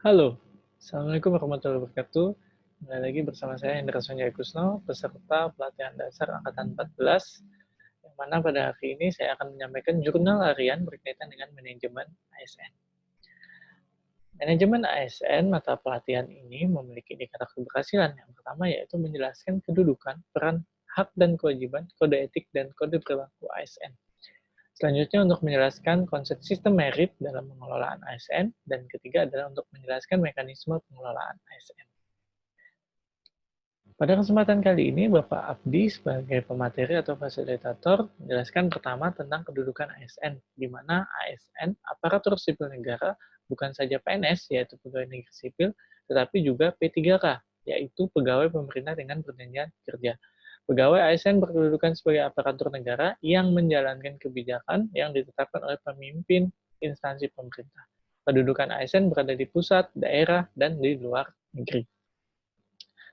Halo, Assalamualaikum warahmatullahi wabarakatuh. Kembali lagi bersama saya Hendra Sonjaya Kusno, peserta pelatihan dasar Angkatan 14, yang mana pada hari ini saya akan menyampaikan jurnal harian berkaitan dengan manajemen ASN. Manajemen ASN mata pelatihan ini memiliki indikator keberhasilan. Yang pertama yaitu menjelaskan kedudukan, peran, hak dan kewajiban, kode etik, dan kode perilaku ASN. Selanjutnya untuk menjelaskan konsep sistem merit dalam pengelolaan ASN, dan ketiga adalah untuk menjelaskan mekanisme pengelolaan ASN. Pada kesempatan kali ini, Bapak Abdi sebagai pemateri atau fasilitator menjelaskan pertama tentang kedudukan ASN, di mana ASN, aparatur sipil negara, bukan saja PNS, yaitu pegawai negeri sipil, tetapi juga P3K, yaitu pegawai pemerintah dengan perjanjian kerja. Pegawai ASN berkedudukan sebagai aparatur negara yang menjalankan kebijakan yang ditetapkan oleh pemimpin instansi pemerintah. Kedudukan ASN berada di pusat, daerah, dan di luar negeri.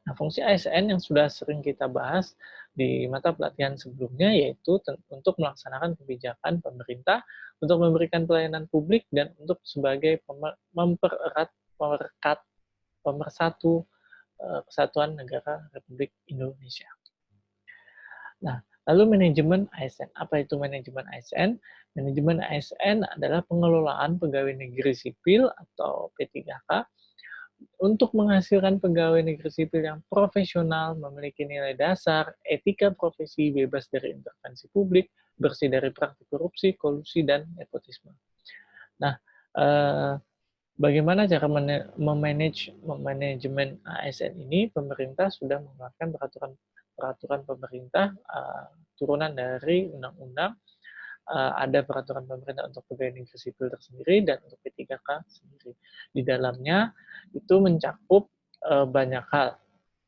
Nah, fungsi ASN yang sudah sering kita bahas di mata pelatihan sebelumnya yaitu untuk melaksanakan kebijakan pemerintah, untuk memberikan pelayanan publik, dan untuk sebagai mempererat, pemersatu kesatuan negara Republik Indonesia. Nah, lalu manajemen ASN. Apa itu manajemen ASN? Manajemen ASN adalah pengelolaan pegawai negeri sipil atau P3K untuk menghasilkan pegawai negeri sipil yang profesional, memiliki nilai dasar, etika profesi, bebas dari intervensi publik, bersih dari praktik korupsi, kolusi, dan nepotisme. Nah, bagaimana cara manajemen ASN ini? Pemerintah sudah mengeluarkan peraturan pemerintah turunan dari undang-undang. Ada peraturan pemerintah untuk pegawai negeri sipil tersendiri dan untuk P3K sendiri. Di dalamnya itu mencakup banyak hal.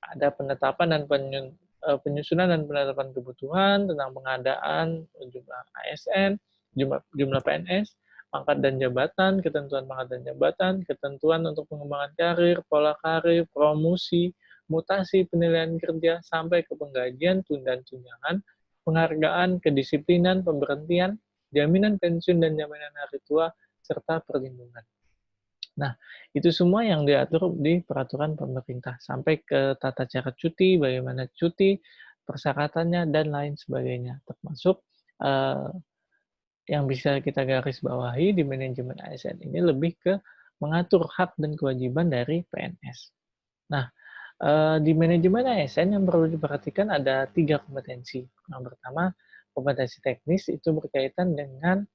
Ada penetapan dan penyusunan dan penetapan kebutuhan tentang pengadaan jumlah ASN, jumlah PNS, pangkat dan jabatan, ketentuan pangkat dan jabatan, ketentuan untuk pengembangan karir, pola karir, promosi, mutasi penilaian kerja, sampai ke penggajian, dan tunjangan, penghargaan, kedisiplinan, pemberhentian, jaminan pensiun dan jaminan hari tua, serta perlindungan. Nah, itu semua yang diatur di peraturan pemerintah, sampai ke tata cara cuti, bagaimana cuti, persyaratannya, dan lain sebagainya, termasuk yang bisa kita garis bawahi di manajemen ASN ini lebih ke mengatur hak dan kewajiban dari PNS. Nah, di manajemen ASN yang perlu diperhatikan ada 3 kompetensi. Yang pertama, kompetensi teknis itu berkaitan dengan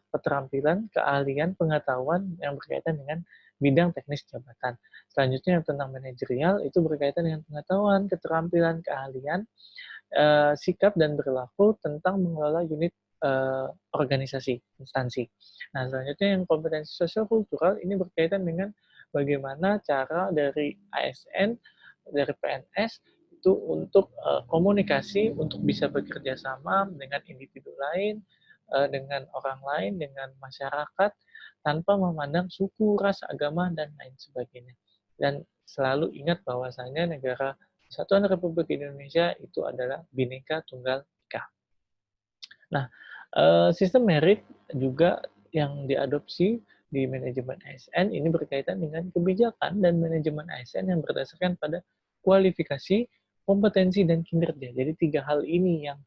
keterampilan, keahlian, pengetahuan yang berkaitan dengan bidang teknis jabatan. Selanjutnya yang tentang manajerial itu berkaitan dengan pengetahuan, keterampilan, keahlian, sikap dan perilaku tentang mengelola unit organisasi, instansi. Nah, selanjutnya yang kompetensi sosial kultural ini berkaitan dengan bagaimana cara dari ASN, dari PNS itu untuk komunikasi, untuk bisa bekerja sama dengan individu lain, dengan orang lain, dengan masyarakat, tanpa memandang suku, ras, agama, dan lain sebagainya. Dan selalu ingat bahwasanya negara Kesatuan Republik Indonesia itu adalah Bhinneka Tunggal Ika. Nah, sistem merit juga yang diadopsi di manajemen ASN ini berkaitan dengan kebijakan dan manajemen ASN yang berdasarkan pada kualifikasi, kompetensi, dan kinerja. Jadi 3 hal ini yang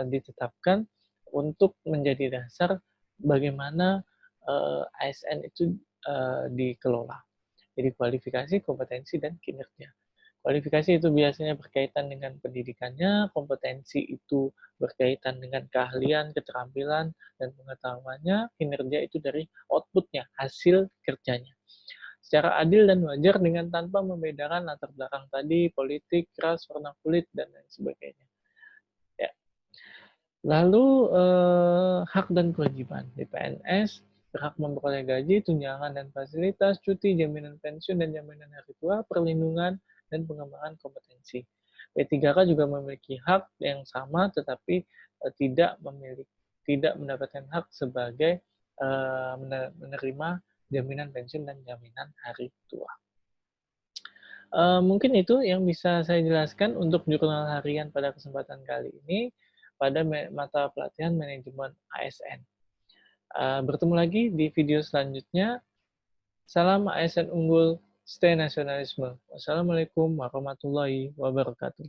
ditetapkan untuk menjadi dasar bagaimana ASN itu dikelola. Jadi kualifikasi, kompetensi, dan kinerja. Kualifikasi itu biasanya berkaitan dengan pendidikannya, kompetensi itu berkaitan dengan keahlian, keterampilan, dan pengetahuannya, kinerja itu dari outputnya, hasil kerjanya. Secara adil dan wajar dengan tanpa membedakan latar belakang tadi, politik, ras, warna kulit, dan lain sebagainya. Ya. Lalu hak dan kewajiban di PNS berhak memperoleh gaji, tunjangan dan fasilitas, cuti, jaminan pensiun dan jaminan hari tua, perlindungan, dan pengembangan kompetensi. P3K juga memiliki hak yang sama, tetapi tidak mendapatkan hak sebagai menerima jaminan pensiun dan jaminan hari tua. Mungkin itu yang bisa saya jelaskan untuk jurnal harian pada kesempatan kali ini pada mata pelatihan manajemen ASN. Bertemu lagi di video selanjutnya. Salam ASN unggul, stay nasionalisme. Wassalamualaikum warahmatullahi wabarakatuh.